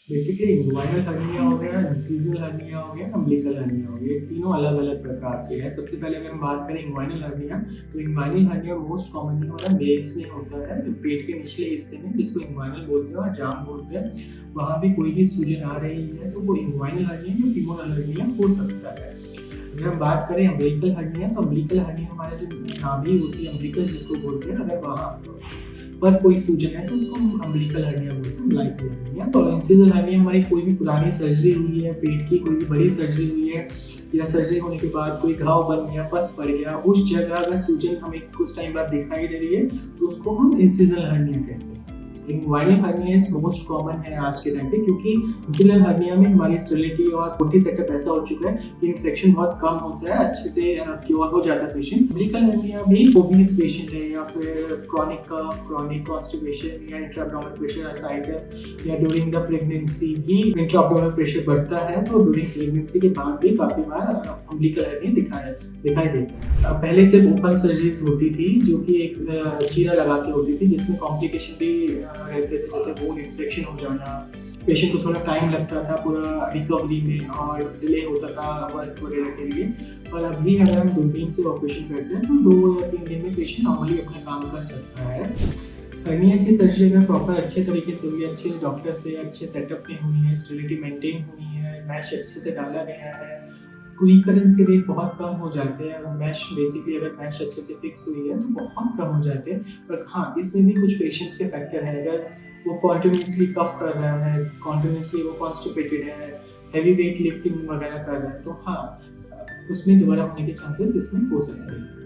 Basically inguinal hernia हो गया, incisional hernia हो गया, अम्बिलिकल हर्निया हो गया, ये तीनों अलग-अलग प्रकार के हैं। सबसे पहले अगर हम बात करें इंग्वाइनल हर्निया, तो इंग्वाइनल हर्निया मोस्ट कॉमनली हमारा मेल्स में होता है, पेट के निचले हिस्से में, जिसको इंग्वाइनल बोलते हैं और जांघ बोलते हैं। वहाँ भी कोई भी सूजन आ रही है तो वो इंग्वाइनल हर्निया या फीमोरल हर्निया हो सकता है। अगर हम बात करें अम्बिलिकल हर्निया, तो अम्बिलिकल हर्निया हमारा जो नाभि होती है, अम्बिलिकस जिसको बोलते हैं, अगर वहाँ पर कोई सूजन है तो उसको हम अम्बिलिकल हर्निया बोलते हैं, अम्बिलिकल हर्निया। तो इंसिजनल हर्निया हमारी कोई भी पुरानी सर्जरी हुई है, पेट की कोई भी बड़ी सर्जरी हुई है, या सर्जरी होने के बाद कोई घाव बन गया, पस पड़ गया, उस जगह अगर सूजन हमें कुछ टाइम बाद दिखाई दे रही है तो उसको हम इंसिजनल हर्निया कहते हैं। Inguinal hernia is most common है आज के टाइम पे, क्योंकि इंसिजनल हर्निया में हमारी स्टेरिलिटी और बॉडी सेटअप ऐसा हो चुका है कि इन्फेक्शन बहुत कम होता है, अच्छे से क्योर हो जाता है पेशेंट। अम्बिलिकल हर्निया भी ओबीस पेशेंट है, या फिर क्रॉनिक कफ, क्रॉनिक कॉन्स्टिपेशन, या इंट्राअब्डोमिनल प्रेशर असाइटिस, या ड्यूरिंग द प्रेगनेंसी भी इंट्राअब्डोमिनल प्रेशर बढ़ता है, तो ड्यूरिंग प्रेगनेंसी के बाद भी काफी बार अम्बिलिकल हर्निया दिखाई देता है। पहले सिर्फ ओपन सर्जरीज होती थी, जो कि एक चीरा लगा के होती थी, जिसमें कॉम्प्लिकेशन भी रहते थे, जैसे बोन इन्फेक्शन हो जाना, पेशेंट को थोड़ा टाइम लगता था पूरा रिकवरी में और डिले होता था वर्क वगैरह के लिए। पर अभी अगर हम दूरबीन से ऑपरेशन करते हैं तो 2 या 3 दिन में पेशेंट नॉर्मली अपना काम कर सकता है। हर्निया की सर्जरी अगर प्रॉपर अच्छे तरीके से हुई है, अच्छे डॉक्टर से अच्छे सेटअप में हुई है, स्टेरिलिटी मेंटेन हुई है, मैश अच्छे से डाला गया है, रिकरेंस के रेट बहुत कम हो जाते हैं। मैश बेसिकली अगर मैश अच्छे से फिक्स हुई है तो बहुत कम हो जाते हैं। पर हाँ, इसमें भी कुछ पेशेंट्स के फैक्टर हैं। अगर वो कॉन्टिन्यूसली कफ कर रहा है, कॉन्टिन्यूसली वो कॉन्स्टिपेटेड है, हैवी वेट लिफ्टिंग वगैरह कर रहा है, तो हाँ, उसमें दोबारा होने के चांसेस इसमें हो सकते हैं।